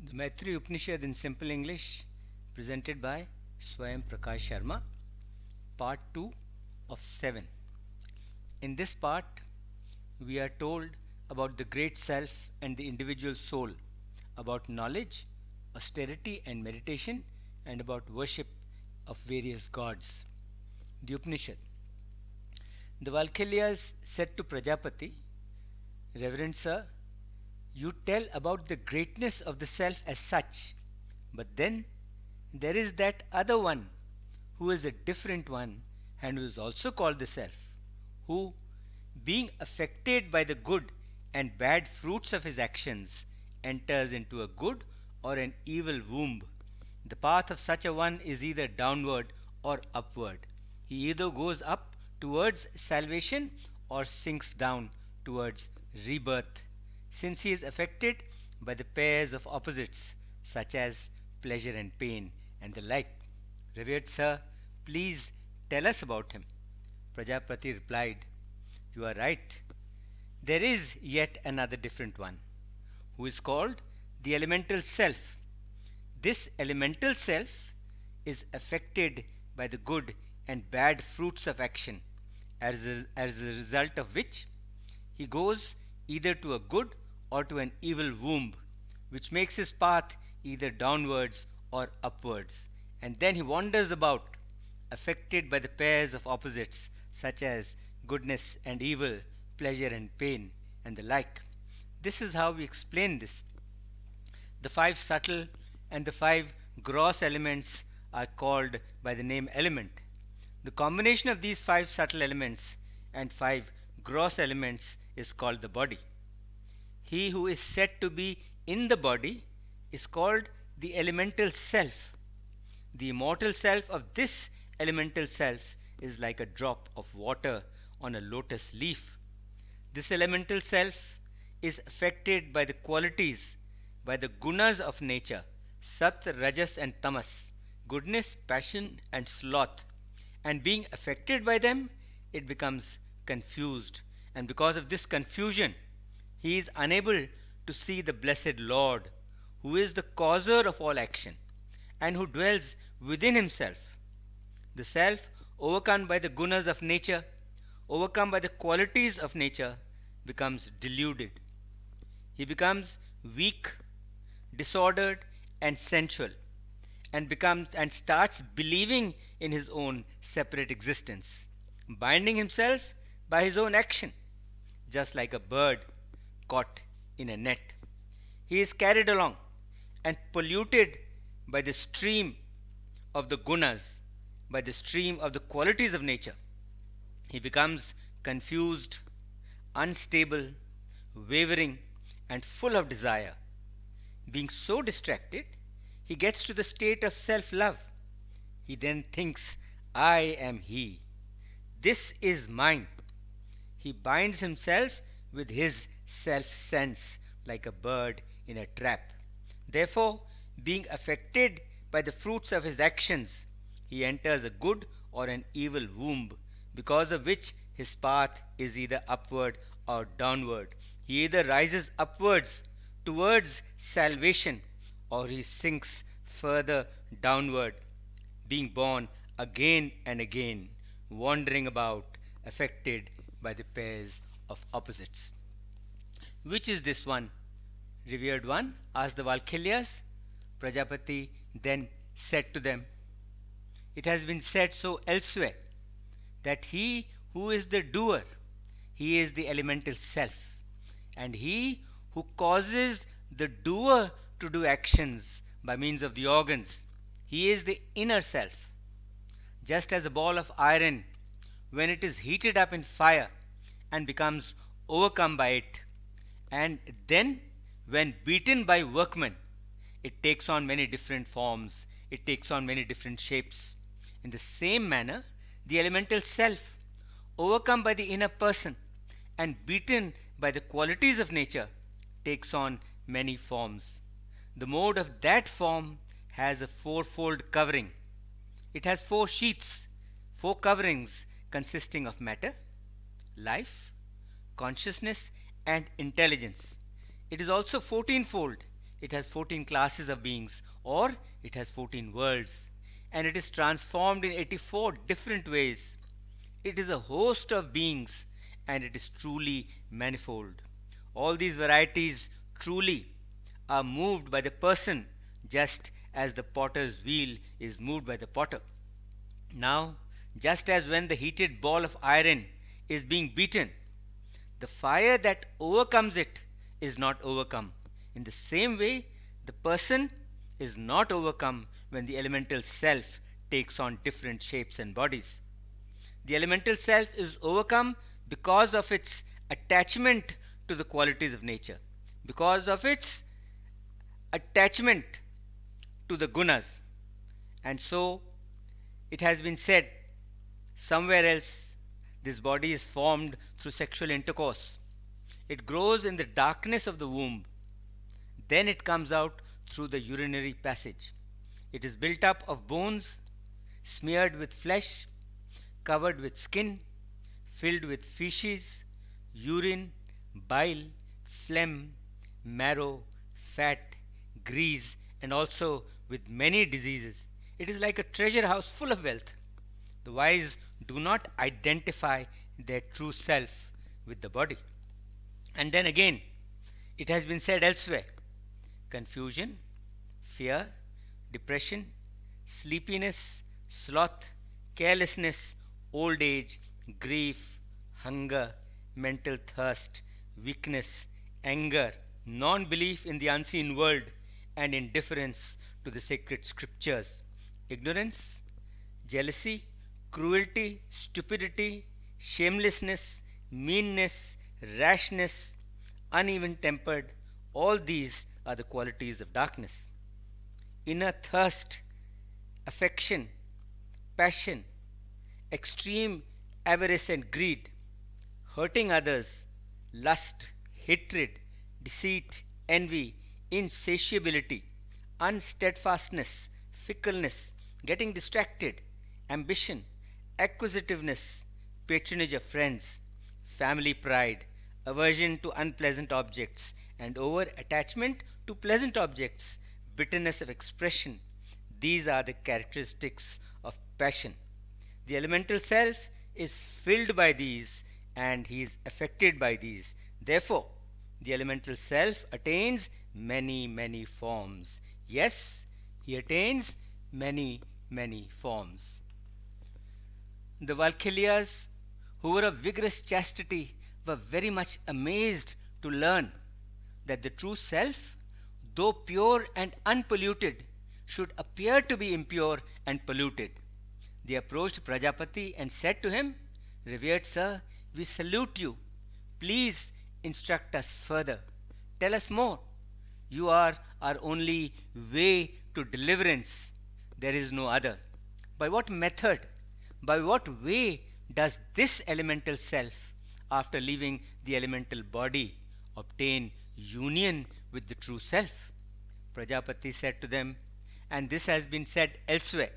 The Maitri Upanishad in simple English, presented by Svayam Prakash Sharma, part 2 of 7. In this part, we are told about the great self and the individual soul, about knowledge, austerity and meditation, and about worship of various gods. The Upanishad. The Valkhilyas said to Prajapati, Reverend Sir, you tell about the greatness of the self as such, but then there is that other one who is a different one and who is also called the self, who, being affected by the good and bad fruits of his actions, enters into a good or an evil womb. The path of such a one is either downward or upward. He either goes up towards salvation or sinks down towards rebirth, since he is affected by the pairs of opposites such as pleasure and pain and the like. Revered Sir, please tell us about him. Prajapati replied, You are right. There is yet another different one, who is called the elemental self. This elemental self is affected by the good and bad fruits of action, as a result of which he goes either to a good or to an evil womb, which makes his path either downwards or upwards, and then he wanders about, affected by the pairs of opposites such as goodness and evil, pleasure and pain, and the like. This is how we explain this. The five subtle and the five gross elements are called by the name element. The combination of these five subtle elements and five gross elements is called the body. He who is said to be in the body is called the elemental self. The immortal self of this elemental self is like a drop of water on a lotus leaf. This elemental self is affected by the qualities, by the gunas of nature, sat, rajas and tamas, goodness, passion and sloth, and being affected by them, it becomes confused, and because of this confusion, he is unable to see the blessed Lord, who is the causer of all action, and who dwells within himself. The self, overcome by the gunas of nature, overcome by the qualities of nature, becomes deluded. He becomes weak, disordered, and sensual, and starts believing in his own separate existence, binding himself by his own action, just like a bird caught in a net. He is carried along and polluted by the stream of the gunas, by the stream of the qualities of nature. He becomes confused, unstable, wavering, and full of desire. Being so distracted, he gets to the state of self love. He then thinks, I am he. This is mine. He binds himself with his self sense like a bird in a trap. Therefore, being affected by the fruits of his actions, he enters a good or an evil womb, because of which his path is either upward or downward. He either rises upwards towards salvation or he sinks further downward, being born again and again, wandering about, affected by the pairs of opposites. Which is this one, revered one? Asked the Valkhilyas. Prajapati then said to them, It has been said so elsewhere, that he who is the doer, he is the elemental self, and he who causes the doer to do actions by means of the organs, he is the inner self. Just as a ball of iron, when it is heated up in fire and becomes overcome by it, and then when beaten by workmen, it takes on many different forms, it takes on many different shapes. In the same manner, the elemental self, overcome by the inner person and beaten by the qualities of nature, takes on many forms. The mode of that form has a fourfold covering. It has four sheaths, four coverings consisting of matter, life, consciousness, and intelligence. It is also 14-fold it has 14 classes of beings, or it has 14 worlds, and it is transformed in 84 different ways. It is a host of beings, and it is truly manifold. All these varieties truly are moved by the person, just as the potter's wheel is moved by the potter. Now, just as when the heated ball of iron is being beaten, the fire that overcomes it is not overcome. In the same way, the person is not overcome when the elemental self takes on different shapes and bodies. The elemental self is overcome because of its attachment to the qualities of nature, because of its attachment to the gunas. And so it has been said somewhere else, this body is formed through sexual intercourse. It grows in the darkness of the womb. Then it comes out through the urinary passage. It is built up of bones, smeared with flesh, covered with skin, filled with feces, urine, bile, phlegm, marrow, fat, grease, and also with many diseases. It is like a treasure house full of wealth. The wise do not identify their true self with the body. And then again, it has been said elsewhere, confusion, fear, depression, sleepiness, sloth, carelessness, old age, grief, hunger, mental thirst, weakness, anger, non belief in the unseen world, and indifference to the sacred scriptures, ignorance, jealousy, cruelty, stupidity, shamelessness, meanness, rashness, uneven tempered, all these are the qualities of darkness. Inner thirst, affection, passion, extreme avarice and greed, hurting others, lust, hatred, deceit, envy, insatiability, unsteadfastness, fickleness, getting distracted, ambition, acquisitiveness, patronage of friends, family pride, aversion to unpleasant objects, and over attachment to pleasant objects, bitterness of expression. These are the characteristics of passion. The elemental self is filled by these and he is affected by these. Therefore, the elemental self attains many, many forms. Yes, he attains many, many forms. The Valkhilyas, who were of vigorous chastity, were very much amazed to learn that the true self, though pure and unpolluted, should appear to be impure and polluted. They approached Prajapati and said to him, "Revered sir, we salute you. Please instruct us further. Tell us more. You are our only way to deliverance. There is no other. By what method, by what way does this elemental self, after leaving the elemental body, obtain union with the true self?" Prajapati said to them, and this has been said elsewhere,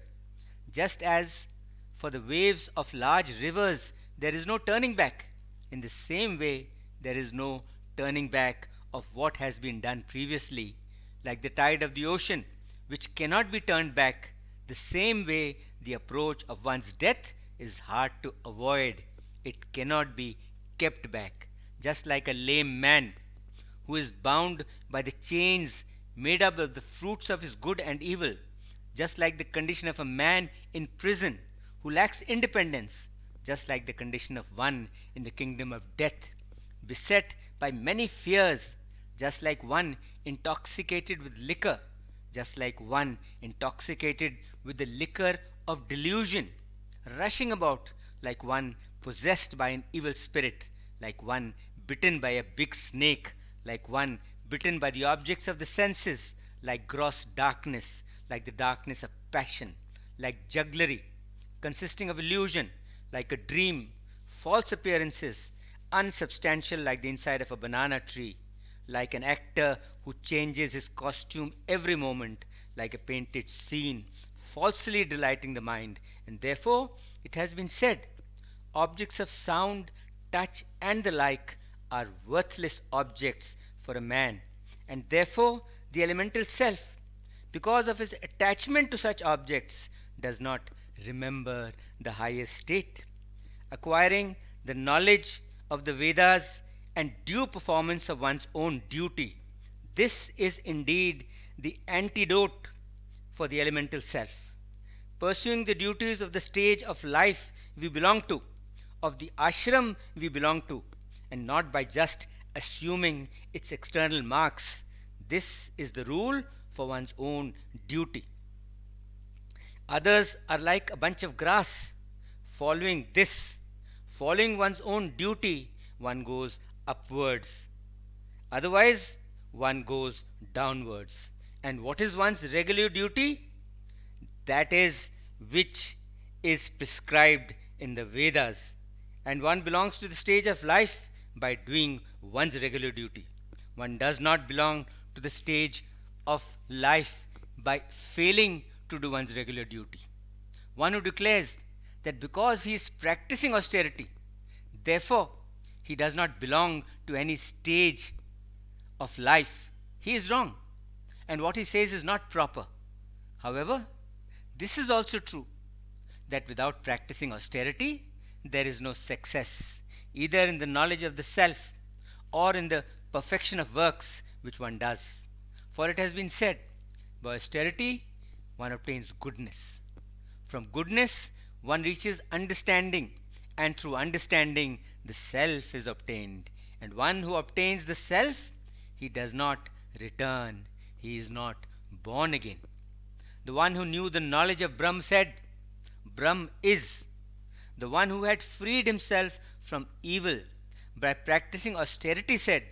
just as for the waves of large rivers there is no turning back, in the same way there is no turning back of what has been done previously, like the tide of the ocean, which cannot be turned back, the same way the approach of one's death is hard to avoid. It cannot be kept back, just like a lame man who is bound by the chains made up of the fruits of his good and evil, just like the condition of a man in prison who lacks independence, just like the condition of one in the kingdom of death, beset by many fears, just like one intoxicated with liquor, just like one intoxicated with the liquor of delusion, rushing about like one possessed by an evil spirit, like one bitten by a big snake, like one bitten by the objects of the senses, like gross darkness, like the darkness of passion, like jugglery, consisting of illusion, like a dream, false appearances, unsubstantial like the inside of a banana tree, like an actor who changes his costume every moment, like a painted scene, falsely delighting the mind. And therefore, it has been said, objects of sound, touch, and the like are worthless objects for a man, and therefore the elemental self, because of his attachment to such objects, does not remember the highest state. Acquiring the knowledge of the Vedas and due performance of one's own duty, this is indeed the antidote for the elemental self. Pursuing the duties of the stage of life we belong to, of the ashram we belong to, and not by just assuming its external marks. This is the rule for one's own duty. Others are like a bunch of grass. Following one's own duty, one goes upwards. Otherwise, one goes downwards. And what is one's regular duty? That is which is prescribed in the Vedas. And one belongs to the stage of life by doing one's regular duty. One does not belong to the stage of life by failing to do one's regular duty. One who declares that because he is practicing austerity, therefore he does not belong to any stage of life, he is wrong, and what he says is not proper. However, this is also true, that without practicing austerity, there is no success, either in the knowledge of the self or in the perfection of works which one does. For it has been said, by austerity one obtains goodness. From goodness one reaches understanding, and through understanding the self is obtained. And one who obtains the self, he does not return, he is not born again. The one who knew the knowledge of Brahm said, Brahm is. The one who had freed himself from evil by practicing austerity said,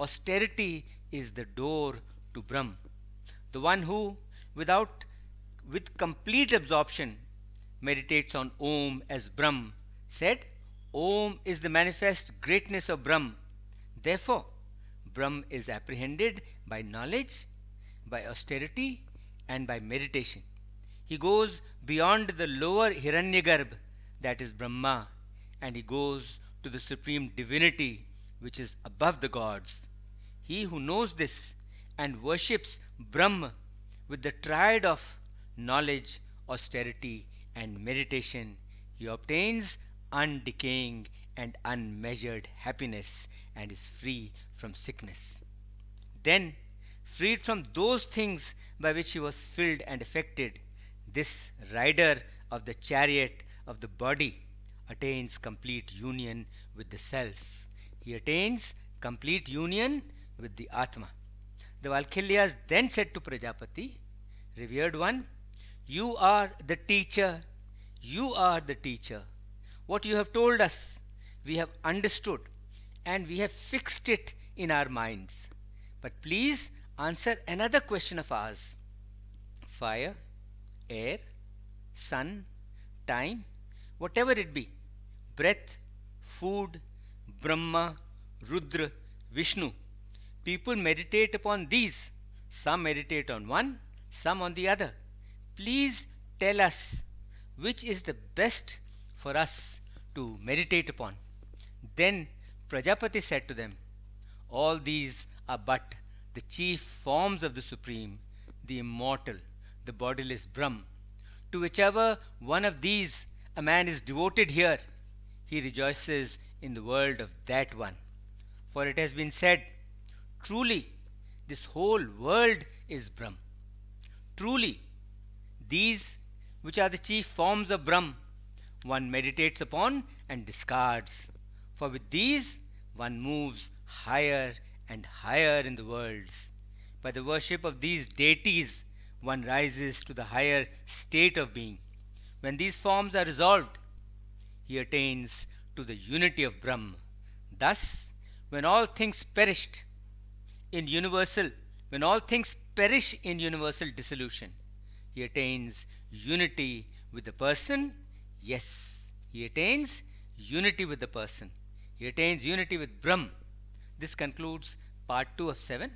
austerity is the door to Brahm. The one who, with complete absorption, meditates on Om as Brahm said, Om is the manifest greatness of Brahm. Therefore, Brahm is apprehended by knowledge, by austerity, and by meditation. He goes beyond the lower Hiranyagarbha, that is Brahma, and he goes to the supreme divinity which is above the gods. He who knows this and worships Brahma with the triad of knowledge, austerity, and meditation, he obtains undecaying and unmeasured happiness and is free from sickness. Then, freed from those things by which he was filled and affected, this rider of the chariot of the body attains complete union with the self. He attains complete union with the Atma. The Valkhilyas then said to Prajapati, Revered one, you are the teacher. You are the teacher. What you have told us, we have understood and we have fixed it in our minds. But please answer another question of ours. Fire, air, sun, time, whatever it be, breath, food, Brahma, Rudra, Vishnu. People meditate upon these. Some meditate on one, some on the other. Please tell us which is the best for us to meditate upon. Then Prajapati said to them, all these are but the chief forms of the Supreme, the immortal, the bodiless Brahm. To whichever one of these a man is devoted here, he rejoices in the world of that one. For it has been said, truly, this whole world is Brahm. Truly, these which are the chief forms of Brahm, one meditates upon and discards. For with these one moves higher and higher in the worlds. By the worship of these deities, one rises to the higher state of being. When these forms are resolved, he attains to the unity of Brahm. Thus, when all things perish in universal dissolution, he attains unity with the person. Yes, he attains unity with the person. He attains unity with Brahm. This concludes part 2 of 7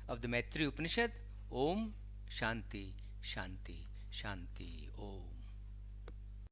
of the Maitri Upanishad. Om Shanti Shanti Shanti Om.